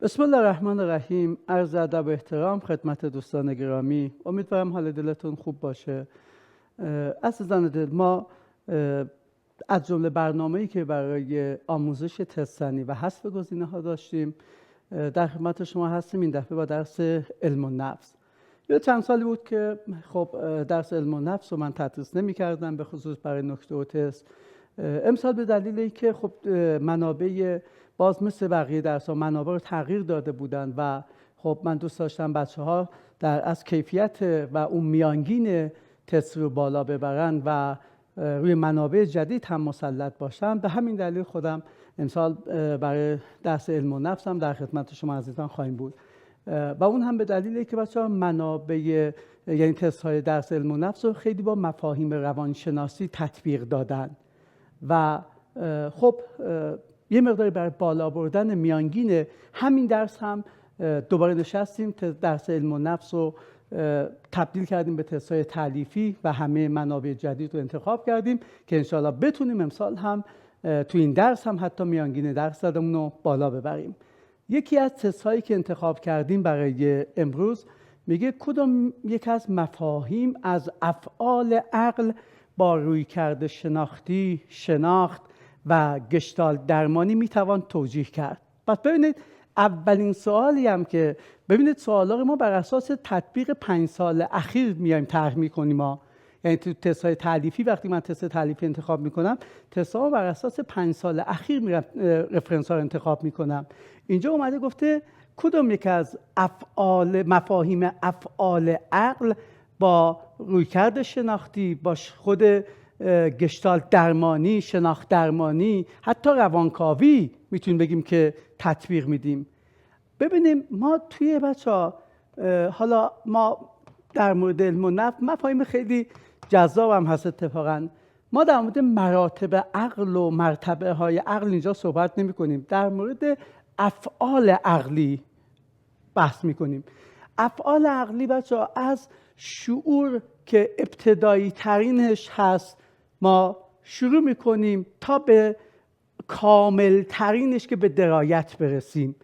بسم الله الرحمن الرحیم. عرض ادب و احترام خدمت دوستان گرامی. امیدوارم حال دلتون خوب باشه. عزیزان دل، ما از جمله برنامه‌ای که برای آموزش تستنی و حذف گزینه‌ها داشتیم در خدمت شما هستیم. این دفعه با درس علم النفس. یه چند سالی بود که خب درس علم النفس رو من تدریس نمی‌کردم، به خصوص برای نکته و تست. امسال به دلیل اینکه خب منابع باز مثل بقیه درس‌ها منابع رو تغییر داده بودن و خب من دوست داشتم بچه‌ها از کیفیت و اون میانگین تست رو بالا ببرن و روی منابع جدید هم مسلط باشن. به همین دلیل خودم امسال برای درس علم و نفس هم در خدمت شما عزیزان خواهیم بود و اون هم به دلیلی که بچه‌ها منابع یعنی تست‌های درس علم و نفس رو خیلی با مفاهیم روانشناسی تطبیق دادن و خب یه مقداری برای بالا بردن میانگین همین درس هم دوباره نشستیم درس علم و نفس رو تبدیل کردیم به تست‌های تالیفی و همه منابع جدید رو انتخاب کردیم که انشاءالله بتونیم امسال هم تو این درس هم حتی میانگین درصدمون رو بالا ببریم. یکی از تست‌هایی که انتخاب کردیم برای امروز میگه کدوم یک از مفاهیم از افعال عقل با رویکرد شناختی، شناخت و گشتالت درمانی میتوان توجیه کرد. پس ببینید اولین سوالی هم که ببینید سوالا رو ما بر اساس تطبیق 5 سال اخیر میایم طرح میکنیم. یعنی تو تست‌های تالیفی وقتی من تست تالیفی انتخاب میکنم، تست‌ها بر اساس 5 سال اخیر میرم رفرنس ها رو انتخاب میکنم. اینجا اومده گفته کدوم یک از مفاهیم افعال عقل با رویکرد شناختی، با خود گشتالت درمانی، شناخت درمانی، حتی روانکاوی میتونیم بگیم که تطبیق میدیم. ببینیم ما توی بچه‌ها حالا ما در مورد علم و نفس مفاهیم خیلی جذاب هم هست. اتفاقا ما در مورد مراتب عقل و مرتبه های عقل اینجا صحبت نمی کنیم، در مورد افعال عقلی بحث می کنیم. افعال عقلی بچه‌ها از شعور که ابتدایی ترینش هست ما شروع می کنیم تا به کامل ترینش که به درایت برسیم.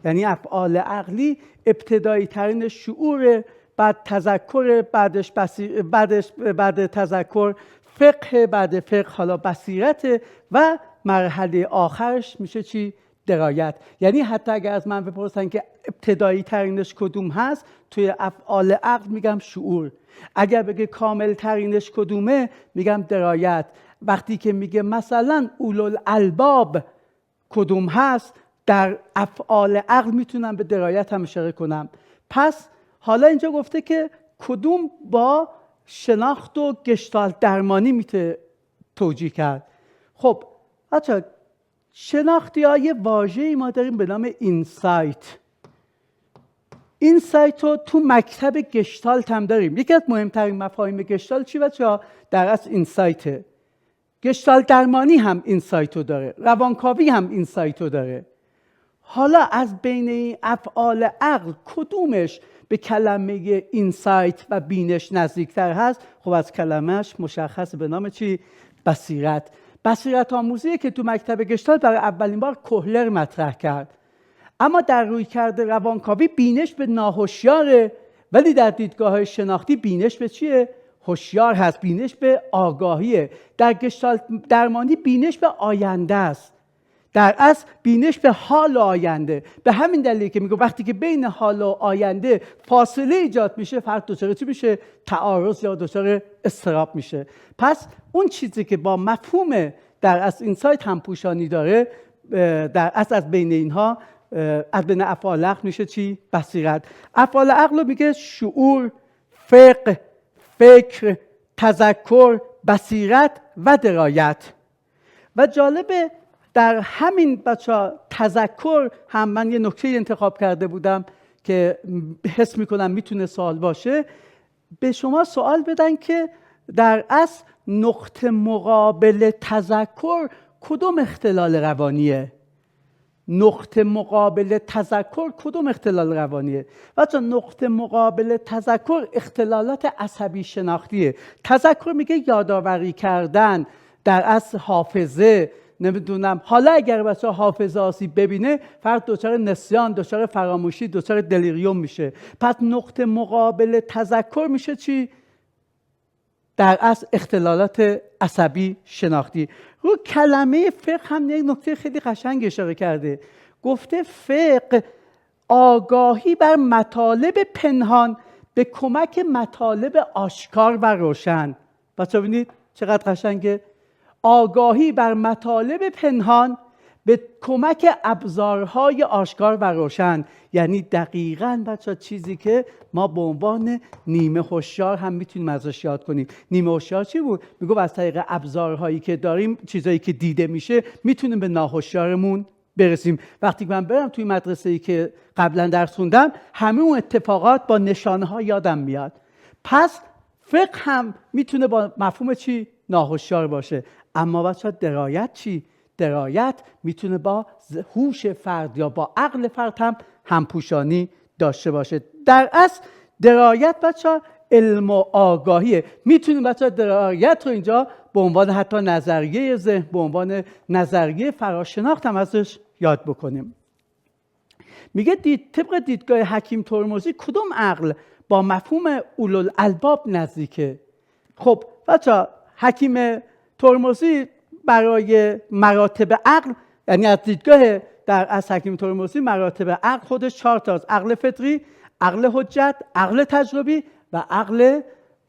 یعنی افعال عقلی ابتدایی ترین شعور، بعد تذکر، بعد تذکر فقه، بعد فقه حالا بصیرت و مرحله آخرش میشه چی؟ درایت. یعنی حتی اگر از من بپرسن که ابتدایی ترینش کدوم هست، توی افعال عقل میگم شعور. اگر بگه کامل ترینش کدومه میگم درایت. وقتی که میگه مثلا اولوالالباب کدوم هست، در افعال عقل میتونم به درایت هم اشاره کنم. پس حالا اینجا گفته که کدوم با شناخت و گشتالت درمانی میته توجیه کرد. خب بچه‌ها شناختی ها یه واژه‌ای ما داریم به نام اینسایت. اینسایت رو تو مکتب گشتالت هم داریم. یکی از مهمترین مفاهیم گشتالت چی بچه‌ها؟ در اصل اینسایته. گشتالت درمانی هم اینسایت رو داره، روانکاوی هم اینسایت رو داره. حالا از بین این افعال عقل کدومش به کلمه اینسایت و بینش نزدیکتر هست؟ خب از کلمهش مشخص به نام چی؟ بصیرت. بصیرت آموزیه که تو مکتب گشتالت برای اولین بار کوهلر مطرح کرد. اما در رویکرد روانکاوی بینش به ناهوشیاره، ولی در دیدگاه‌های شناختی بینش به چیه؟ هوشیار هست. بینش به آگاهیه. در گشتالت درمانی بینش به آینده است. در اصل بینش به حال آینده. به همین دلیل که میگه وقتی که بین حال و آینده فاصله ایجاد میشه، فرد دچار چی میشه؟ تعارض یا دچار اضطراب میشه. پس اون چیزی که با مفهوم در اصل اینسایت هم پوشانی داره، در اصل از بین اینها از بین افعال عقل میشه چی؟ بصیرت. افعال عقل رو میگه شعور، فقه، فکر، تذکر، بصیرت و درایت. و جالبه در همین بچه‌ها تذکر هم من یه نکته انتخاب کرده بودم که حس میکنم میتونه سوال باشه. به شما سوال بدن که در اصل نقطه مقابل تذکر کدوم اختلال روانیه؟ نقطه مقابل تذکر کدوم اختلال روانیه؟ بچه‌ها نقطه مقابل تذکر اختلالات عصبی شناختیه. تذکر میگه یادآوری کردن، در اصل حافظه، نمیدونم حالا اگر بچه حافظه آسیب ببینه فرد دچار نسیان، دچار فراموشی، دچار دلیریوم میشه. پس نقطه مقابل تذکر میشه چی؟ در اصل اختلالات عصبی شناختی. رو کلمه فقه هم یک نکته خیلی قشنگ اشاره کرده. گفته فقه آگاهی بر مطالب پنهان به کمک مطالب آشکار و روشن. بچه‌ها ببینید چقدر قشنگه. آگاهی بر مطالب پنهان به کمک ابزارهای آشکار و روشن. یعنی دقیقاً بچه‌ها چیزی که ما به عنوان نیمه هوشیار هم میتونیم ازش یاد کنیم. نیمه هوشیار چی بود؟ میگه از طریق ابزارهایی که داریم، چیزایی که دیده میشه، میتونیم به ناهوشیارمون برسیم. وقتی من برم توی مدرسه‌ای که قبلا درس خوندم، همه اون اتفاقات با نشانه‌ها یادم میاد. پس فقه هم میتونه با مفهوم چی؟ ناهوشیار باشه. اما بچه‌ها درایت چی؟ درایت میتونه با هوش فرد یا با عقل فرد هم همپوشانی داشته باشه. در اصل درایت بچه‌ها علم و آگاهیه. میتونیم بچه‌ها درایت رو اینجا به عنوان حتی نظریه ذهن، به عنوان نظریه فراشناخت هم ازش یاد بکنیم. میگه طبق دیدگاه حکیم ترمذی کدوم عقل با مفهوم اولوالالباب نزدیکه؟ خب بچه‌ها حکیم ترمذی برای مراتب عقل، یعنی از دیدگاه در از حکیم ترمذی مراتب عقل خودش 4 تاست: عقل فطری، عقل حجت، عقل تجربی و عقل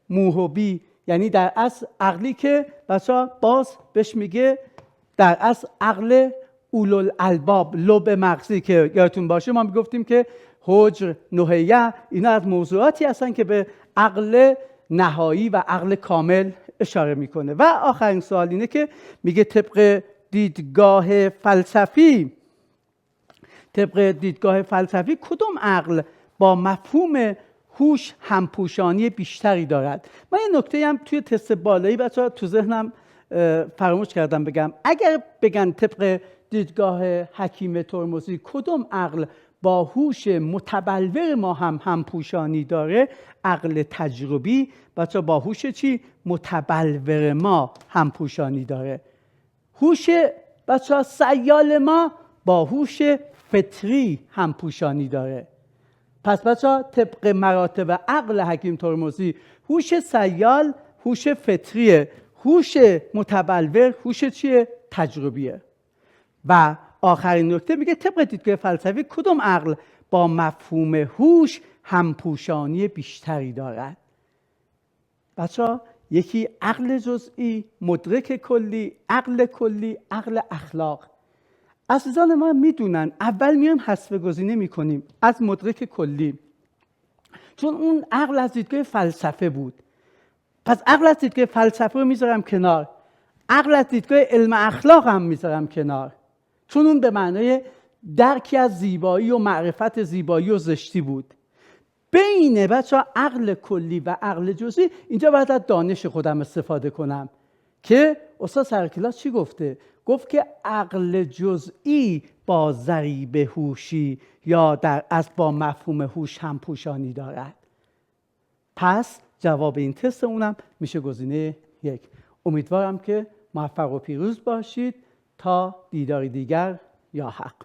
موهوبی. یعنی در اصل عقلی که بچه‌ها باز بهش میگه در اصل عقل اولوالالباب، لب مغزی، که یادتون باشه ما میگفتیم که حجر، نهیه، اینا از موضوعاتی هستن که به عقل نهایی و عقل کامل اشاره میکنه. و آخرین سوال اینه که میگه طبق دیدگاه فلسفی کدوم عقل با مفهوم هوش همپوشانی بیشتری دارد؟ من یه نکته هم توی تست بالایی بچه‌ها تو ذهنم فراموش کردم بگم. اگر بگن طبق دیدگاه حکیم ترمذی کدوم عقل با هوش متبلور ما هم همپوشانی داره، عقل تجربی بچه با هوش چی؟ متبلور ما همپوشانی داره. هوش بچه سیال ما با هوش فطری همپوشانی داره. پس بچه طبق مراتب عقل حکیم ترمذی هوش سیال هوش فطریه، هوش متبلور هوش چیه؟ تجربیه. و آخرین نکته میگه طبق دیدگاه فلسفی کدوم عقل با مفهوم هوش همپوشانی بیشتری دارد؟ بچه‌ها یکی عقل جزئی، مدرک کلی، عقل اخلاق. عزیزان ما میدونن اول میان حذف گزینه میکنیم از مدرک کلی، چون اون عقل از دیدگاه فلسفه بود. پس عقل از دیدگاه فلسفه رو میذارم کنار، عقل از دیدگاه علم اخلاق هم میذارم کنار، چون اون به معنای درکی از زیبایی و معرفت زیبایی و زشتی بود. بین بچه‌ها عقل کلی و عقل جزئی اینجا باید از دانش خودم استفاده کنم که استاد سرکلاس چی گفته؟ گفت که عقل جزئی با ضریب هوشی یا در اصل با مفهوم هوش همپوشانی دارد. پس جواب این تست اونم میشه گزینه 1. امیدوارم که موفق و پیروز باشید. تا دیداری دیگر، یا حق.